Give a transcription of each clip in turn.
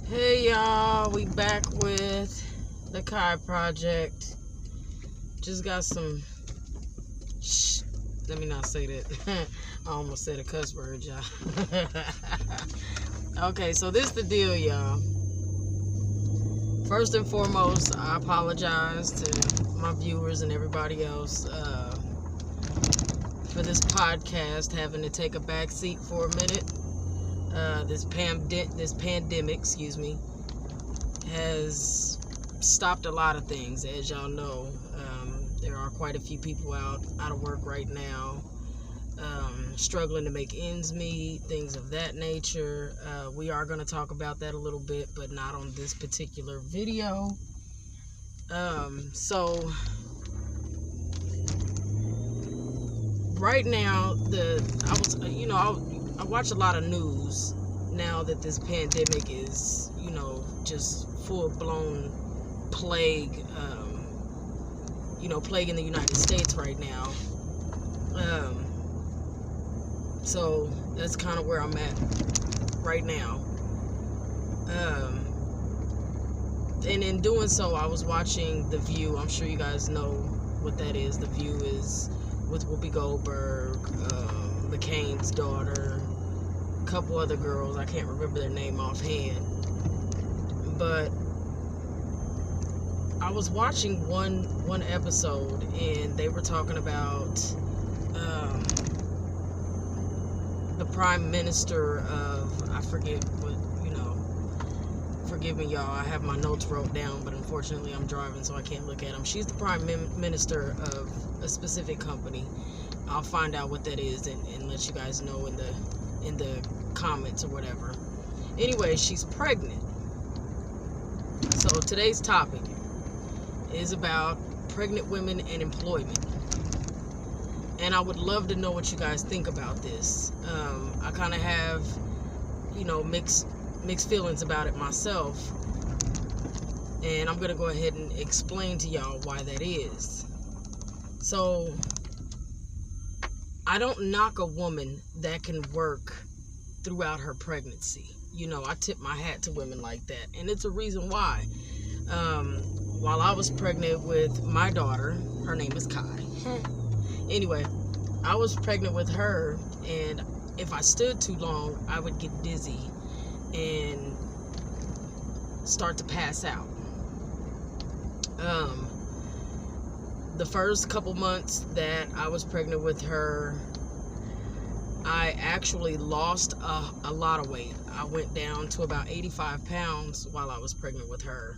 Hey y'all, we back with the Kai Project. Just got some let me not say that. I almost said a cuss word, y'all. Okay, so this the deal, y'all. First and foremost, I apologize to my viewers and everybody else for this podcast having to take a back seat for a minute. This pandemic, has stopped a lot of things. As y'all know, there are quite a few people out of work right now, struggling to make ends meet, things of that nature. We are going to talk about that a little bit, but not on this particular video. So right now, I watch a lot of news now that this pandemic is, just full-blown plague, plague in the United States right now. So that's kind of where I'm at right now. And in doing so, I was watching The View. I'm sure you guys know what that is. The View is with Whoopi Goldberg, McCain's daughter, a couple other girls. I can't remember their name offhand. But I was watching one episode, and they were talking about the Prime Minister of, I forget what, forgive me, y'all, I have my notes wrote down, but unfortunately I'm driving, so I can't look at them. She's the Prime Minister of a specific company. I'll find out what that is and let you guys know in the comments or whatever. Anyway, she's pregnant. So today's topic is about pregnant women and employment. And I would love to know what you guys think about this. I kind of have, mixed feelings about it myself. And I'm going to go ahead and explain to y'all why that is. So, I don't knock a woman that can work throughout her pregnancy. I tip my hat to women like that. And it's a reason why. While I was pregnant with my daughter, her name is Kai. Anyway, I was pregnant with her, and if I stood too long, I would get dizzy and start to pass out. The first couple months that I was pregnant with her, I actually lost a lot of weight. I went down to about 85 pounds while I was pregnant with her.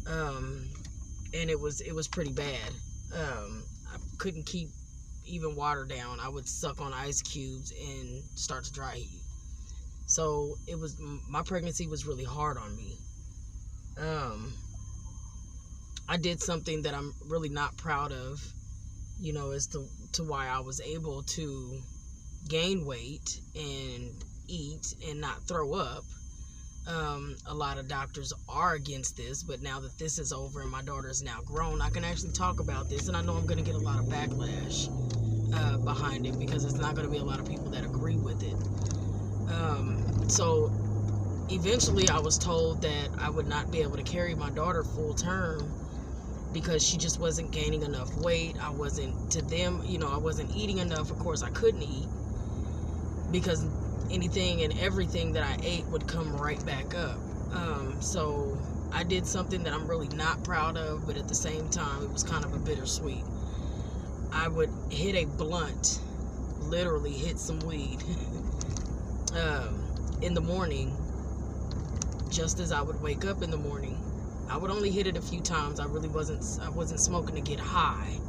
And it was pretty bad. I couldn't keep even water down. I would suck on ice cubes and start to dry heat. So my pregnancy was really hard on me. I did something that I'm really not proud of, as to why I was able to gain weight and eat and not throw up. A lot of doctors are against this, but now that this is over and my daughter is now grown, I can actually talk about this, and I know I'm going to get a lot of backlash behind it, because it's not going to be a lot of people that agree with it. So eventually I was told that I would not be able to carry my daughter full term because she just wasn't gaining enough weight. I wasn't eating enough. Of course, I couldn't eat because anything and everything that I ate would come right back up. So I did something that I'm really not proud of, but at the same time, it was kind of a bittersweet. I would hit a blunt, literally hit some weed, in the morning, just as I would wake up in the morning. I would only hit it a few times. I wasn't smoking to get high,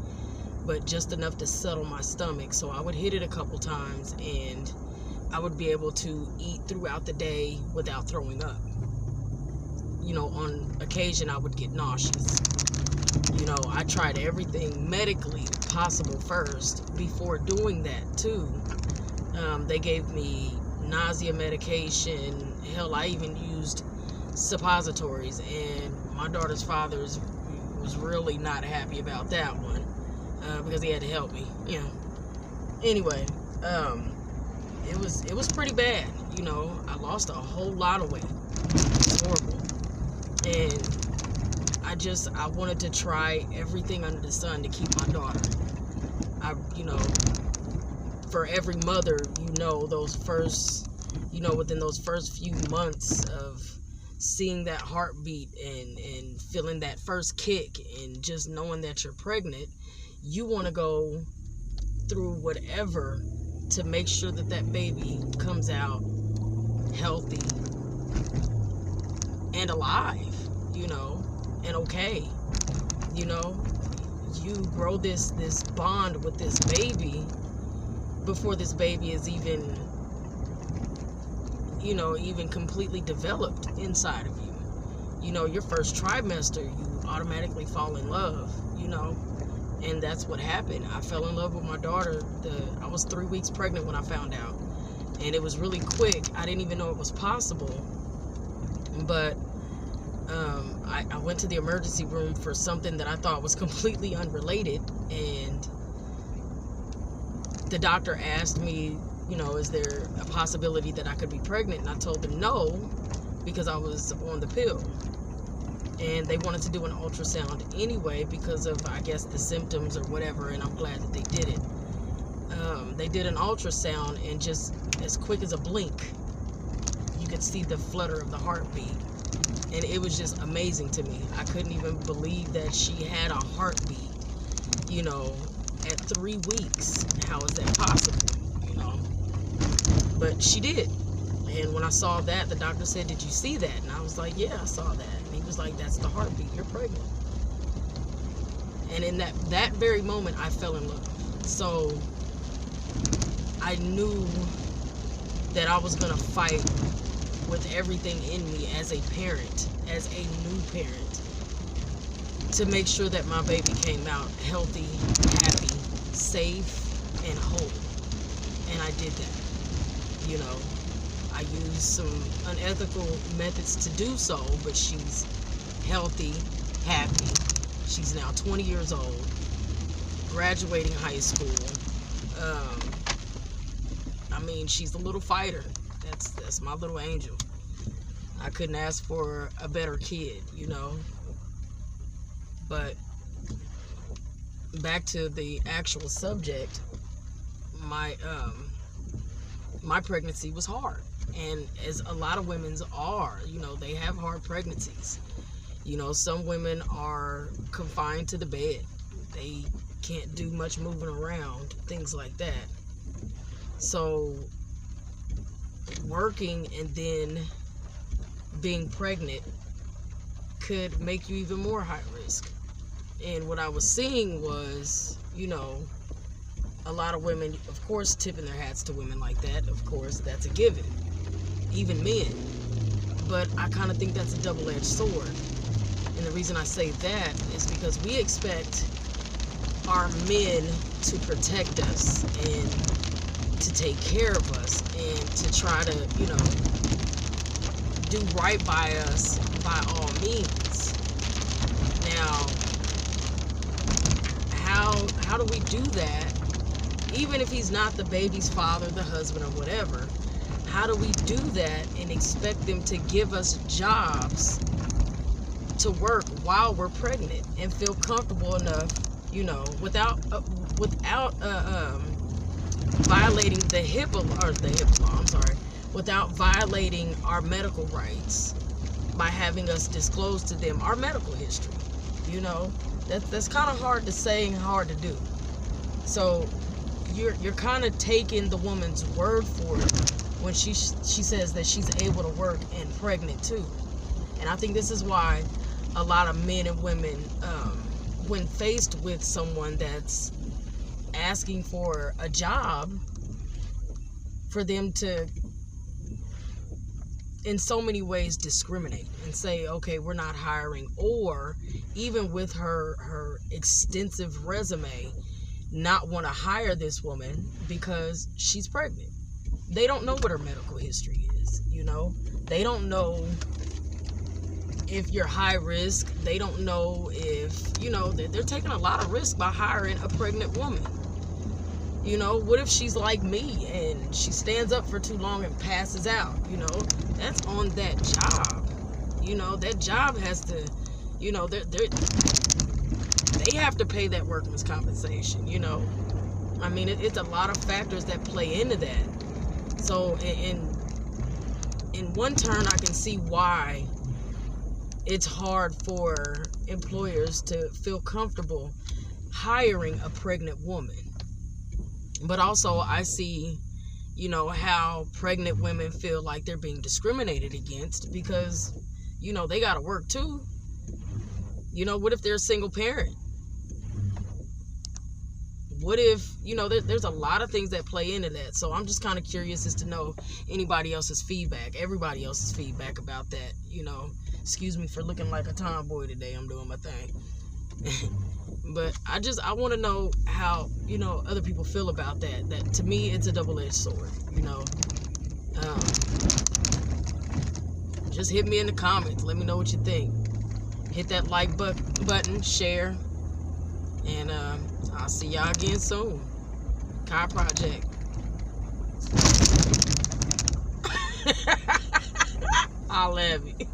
but just enough to settle my stomach. So I would hit it a couple times, and I would be able to eat throughout the day without throwing up. On occasion, I would get nauseous. I tried everything medically possible first before doing that, too. They gave me nausea medication. Hell, I even used suppositories, and my daughter's father was really not happy about that one, because he had to help me. Anyway, it was pretty bad. I lost a whole lot of weight. horrible. And I wanted to try everything under the sun to keep my daughter. For every mother, those first, within those first few months of seeing that heartbeat and feeling that first kick and just knowing that you're pregnant, you want to go through whatever to make sure that baby comes out healthy and alive, and okay. You grow this bond with this baby before this baby is even completely developed inside of you. Your first trimester, you automatically fall in love, and that's what happened. I fell in love with my daughter. I was 3 weeks pregnant when I found out, and it was really quick. I didn't even know it was possible, but I went to the emergency room for something that I thought was completely unrelated, and the doctor asked me, is there a possibility that I could be pregnant? And I told them no, because I was on the pill. And they wanted to do an ultrasound anyway because of, I guess, the symptoms or whatever, and I'm glad that they did it. They did an ultrasound, and just as quick as a blink, you could see the flutter of the heartbeat. And it was just amazing to me. I couldn't even believe that she had a heartbeat, at 3 weeks. How is that possible? But she did. And when I saw that, the doctor said, "Did you see that?" And I was like, "Yeah, I saw that." And he was like, "That's the heartbeat. You're pregnant." And in that very moment, I fell in love. So I knew that I was going to fight with everything in me as a parent, as a new parent, to make sure that my baby came out healthy, happy, safe, and whole. And I did that. I used some unethical methods to do so, but she's healthy, happy. She's now 20 years old, graduating high school. She's a little fighter. That's my little angel. I couldn't ask for a better kid, But back to the actual subject, my pregnancy was hard, and as a lot of women's are, they have hard pregnancies. Some women are confined to the bed. They can't do much moving around, things like that. So working and then being pregnant could make you even more high risk. And what I was seeing was, a lot of women, of course, tipping their hats to women like that. Of course, that's a given. Even men. But I kind of think that's a double-edged sword. And the reason I say that is because we expect our men to protect us and to take care of us and to try to, do right by us by all means. Now, how do we do that? Even if he's not the baby's father, the husband, or whatever, how do we do that and expect them to give us jobs to work while we're pregnant and feel comfortable enough, without violating the HIPAA law, without violating our medical rights by having us disclose to them our medical history? That's kind of hard to say and hard to do. So you're kind of taking the woman's word for it when she says that she's able to work and pregnant too. And I think this is why a lot of men and women, when faced with someone that's asking for a job, for them to in so many ways discriminate and say, okay, we're not hiring, or even with her extensive resume, not want to hire this woman because she's pregnant. They don't know what her medical history is, They don't know if you're high risk. They don't know if, they're taking a lot of risk by hiring a pregnant woman. What if she's like me and she stands up for too long and passes out? That's on that job. You know, that job has to, you know, they have to pay that workman's compensation, you know. I mean, it's a lot of factors that play into that. So in one turn, I can see why it's hard for employers to feel comfortable hiring a pregnant woman. But also I see, you know, how pregnant women feel like they're being discriminated against because, you know, they got to work too. You know, what if they're a single parent? What if, you know, there's a lot of things that play into that. So I'm just kind of curious as to know anybody else's feedback, everybody else's feedback about that, you know. Excuse me for looking like a tomboy today. I'm doing my thing. But I want to know how, you know, other people feel about that. That to me, it's a double-edged sword, you know. Just hit me in the comments. Let me know what you think. Hit that like button, share, and I'll see y'all again soon. Kai Project. I love you.